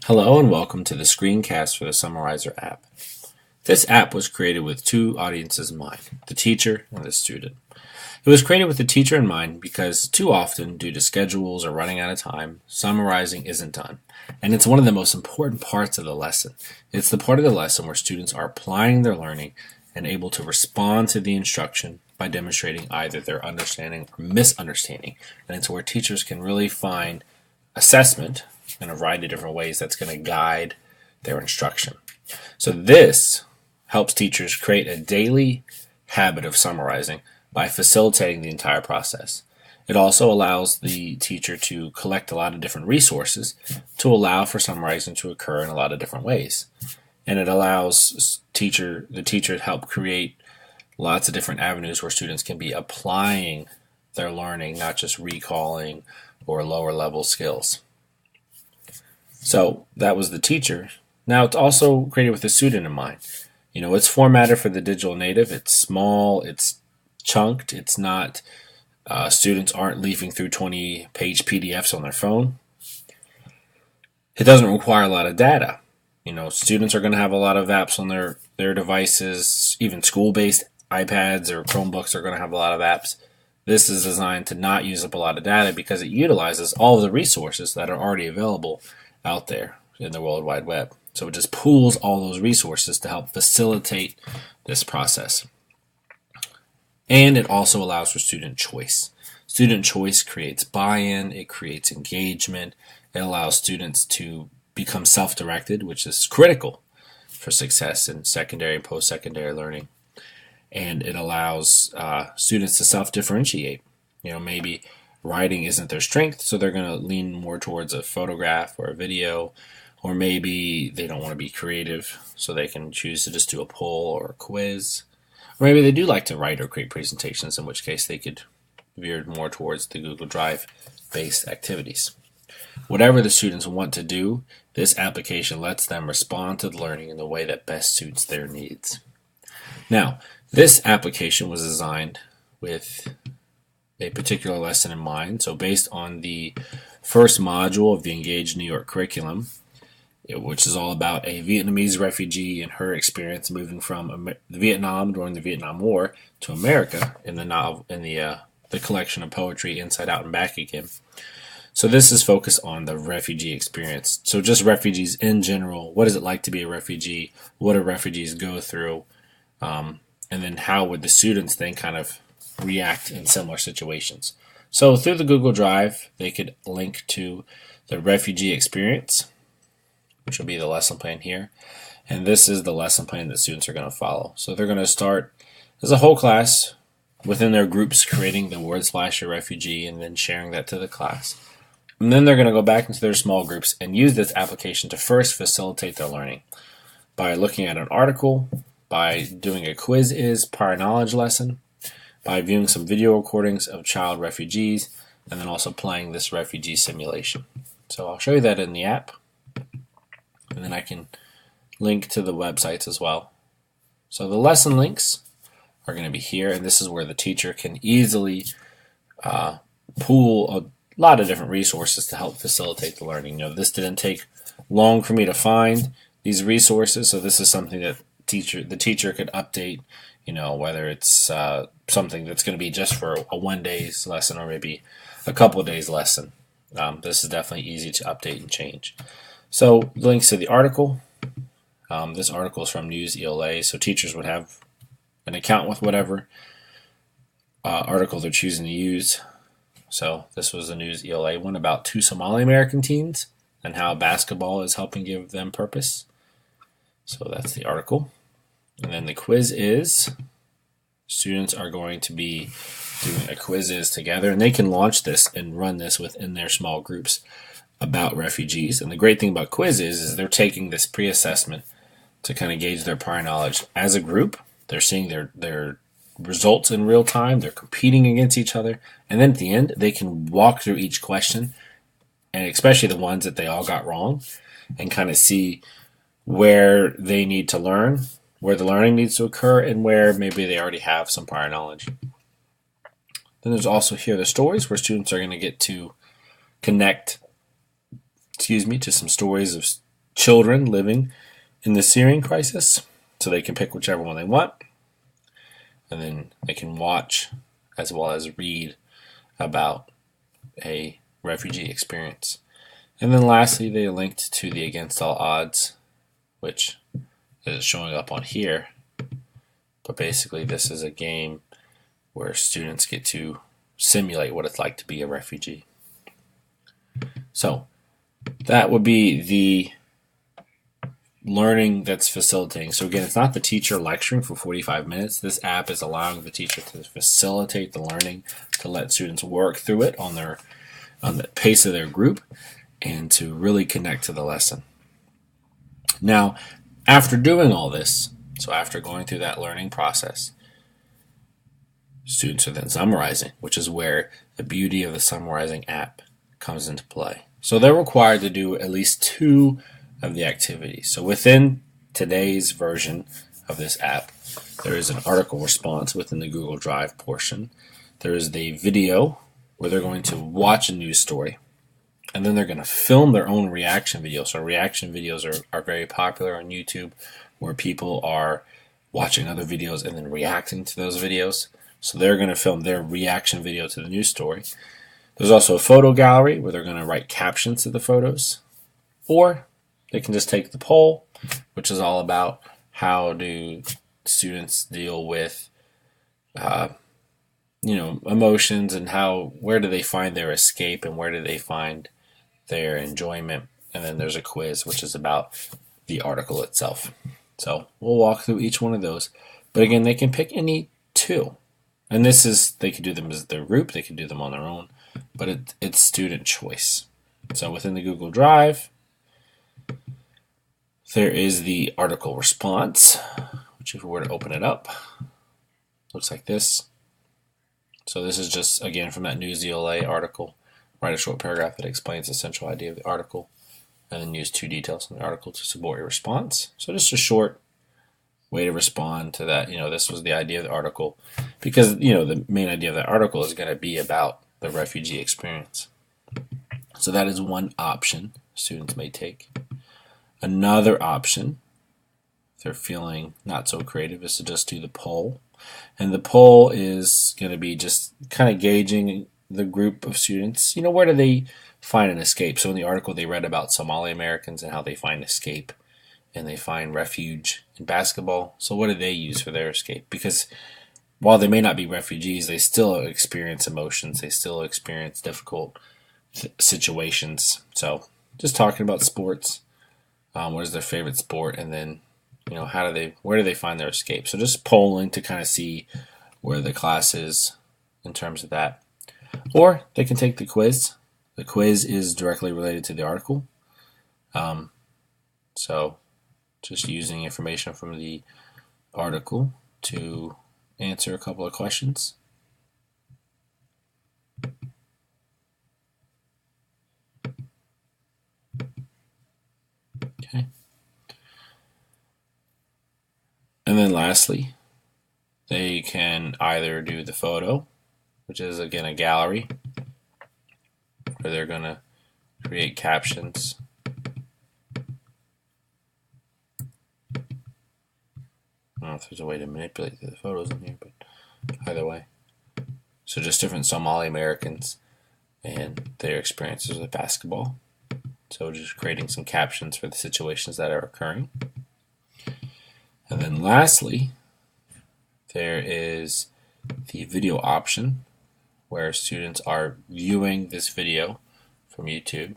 Hello and welcome to the screencast for the Summarizer app. This app was created with two audiences in mind, the teacher and the student. It was created with the teacher in mind because too often, due to schedules or running out of time, summarizing isn't done. And it's one of the most important parts of the lesson. It's the part of the lesson where students are applying their learning and able to respond to the instruction by demonstrating either their understanding or misunderstanding. And it's where teachers can really find assessment in a variety of different ways that's going to guide their instruction. So this helps teachers create a daily habit of summarizing by facilitating the entire process. It also allows the teacher to collect a lot of different resources to allow for summarizing to occur in a lot of different ways. And it allows the teacher to help create lots of different avenues where students can be applying their learning, not just recalling or lower level skills. So that was the teacher. Now it's also created with the student in mind. It's formatted for the digital native. It's small, it's chunked, it's not, students aren't leafing through 20-page PDFs on their phone. It doesn't require a lot of data. Students are going to have a lot of apps on their devices, even school-based iPads or Chromebooks are going to have a lot of apps. This is designed to not use up a lot of data because it utilizes all of the resources that are already available out there in the World Wide Web. So it just pools all those resources to help facilitate this process. And it also allows for student choice. Student choice creates buy-in, it creates engagement, it allows students to become self-directed, which is critical for success in secondary and post-secondary learning. And it allows students to self-differentiate. Maybe writing isn't their strength, so they're going to lean more towards a photograph or a video, or maybe they don't want to be creative, so they can choose to just do a poll or a quiz. Or maybe they do like to write or create presentations, in which case they could veer more towards the Google Drive-based activities. Whatever the students want to do, this application lets them respond to the learning in the way that best suits their needs. Now, this application was designed with a particular lesson in mind. So based on the first module of the Engage New York curriculum, which is all about a Vietnamese refugee and her experience moving from Vietnam during the Vietnam War to America in the collection of poetry Inside Out and Back Again. So this is focused on the refugee experience. So just refugees in general. What is it like to be a refugee? What do refugees go through? And then how would the students then kind of react in similar situations? So through the Google Drive, they could link to the refugee experience, which will be the lesson plan here. And this is the lesson plan that students are going to follow. So they're going to start as a whole class within their groups, creating the word splasher refugee and then sharing that to the class. And then they're going to go back into their small groups and use this application to first facilitate their learning by looking at an article, by doing a quiz prior knowledge lesson, by viewing some video recordings of child refugees, and then also playing this refugee simulation. So I'll show you that in the app, and then I can link to the websites as well. So the lesson links are going to be here, and this is where the teacher can easily pool a lot of different resources to help facilitate the learning. This didn't take long for me to find these resources, so this is something that the teacher could update, whether it's something that's going to be just for a 1 day's lesson or maybe a couple of days lesson. This is definitely easy to update and change. So links to the article. This article is from News ELA, so teachers would have an account with whatever article they're choosing to use. So this was the News ELA one about 2 Somali American teens and how basketball is helping give them purpose. So that's the article. And then the quiz is, students are going to be doing a quiz together, and they can launch this and run this within their small groups about refugees. And the great thing about quiz is they're taking this pre-assessment to kind of gauge their prior knowledge as a group. They're seeing their results in real time. They're competing against each other. And then at the end, they can walk through each question, and especially the ones that they all got wrong, and kind of see where they need to learn, where the learning needs to occur, and where maybe they already have some prior knowledge. Then there's also here the stories where students are going to get to connect to some stories of children living in the Syrian crisis, so they can pick whichever one they want, and then they can watch as well as read about a refugee experience. And then lastly, they linked to the Against All Odds, which is showing up on here. But basically, this is a game where students get to simulate what it's like to be a refugee. So that would be the learning that's facilitating. So again, it's not the teacher lecturing for 45 minutes. This app is allowing the teacher to facilitate the learning, to let students work through it on the pace of their group, and to really connect to the lesson. Now, after doing all this, so after going through that learning process, students are then summarizing, which is where the beauty of the summarizing app comes into play. So they're required to do at least 2 of the activities. So within today's version of this app, there is an article response within the Google Drive portion. There is the video where they're going to watch a news story, and then they're going to film their own reaction video. So reaction videos are very popular on YouTube, where people are watching other videos and then reacting to those videos. So they're going to film their reaction video to the news story. There's also a photo gallery where they're going to write captions to the photos. Or they can just take the poll, which is all about how do students deal with emotions, and where do they find their escape and where do they find their enjoyment. And then there's a quiz, which is about the article itself. So we'll walk through each one of those. But again, they can pick any 2. And they could do them as their group, they could do them on their own, but it's student choice. So within the Google Drive, there is the article response, which if we were to open it up, looks like this. So this is just, again, from that Newsela article. Write a short paragraph that explains the central idea of the article, and then use 2 details in the article to support your response. So just a short way to respond to that. This was the idea of the article, because, the main idea of that article is going to be about the refugee experience. So that is one option students may take. Another option, if they're feeling not so creative, is to just do the poll. And the poll is going to be just kind of gauging the group of students. Where do they find an escape? So in the article, they read about Somali Americans and how they find escape, and they find refuge in basketball. So what do they use for their escape? Because while they may not be refugees, they still experience emotions. They still experience difficult situations. So just talking about sports. What is their favorite sport? And then, where do they find their escape? So just polling to kind of see where the class is in terms of that. Or they can take the quiz. The quiz is directly related to the article. So just using information from the article to answer a couple of questions. Okay. And then lastly, they can either do the photo, which is again a gallery, where they're going to create captions. I don't know if there's a way to manipulate the photos in here, but either way. So just different Somali Americans and their experiences with basketball. So just creating some captions for the situations that are occurring. And then lastly, there is the video option, where students are viewing this video from YouTube.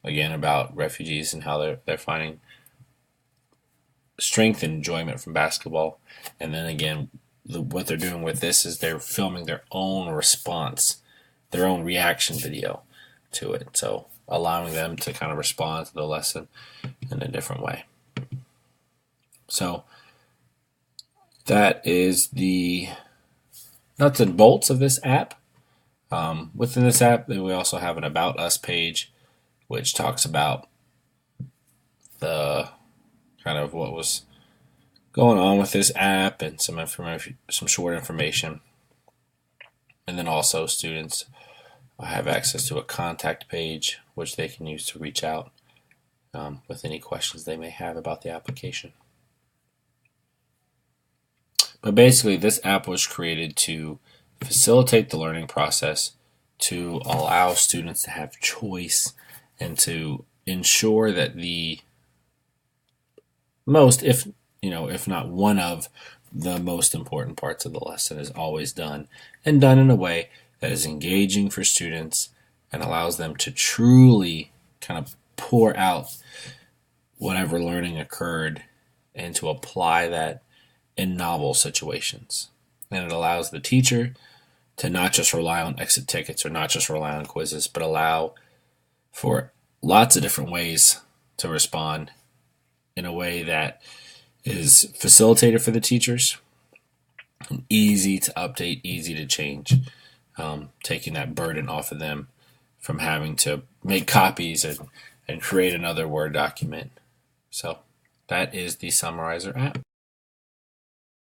Again, about refugees and how they're finding strength and enjoyment from basketball. And then again, what they're doing with this is they're filming their own response, their own reaction video to it. So allowing them to kind of respond to the lesson in a different way. So that is the nuts and bolts of this app. Within this app, we also have an About Us page, which talks about the kind of what was going on with this app and some information, some short information. And then also students have access to a contact page, which they can use to reach out with any questions they may have about the application. But basically, this app was created to facilitate the learning process, to allow students to have choice, and to ensure that the most, if not one of the most important parts of the lesson is always done, and done in a way that is engaging for students and allows them to truly kind of pour out whatever learning occurred and to apply that in novel situations. And it allows the teacher to not just rely on exit tickets or not just rely on quizzes, but allow for lots of different ways to respond in a way that is facilitated for the teachers and easy to update, easy to change, taking that burden off of them from having to make copies and create another Word document. So that is the Summarizer app.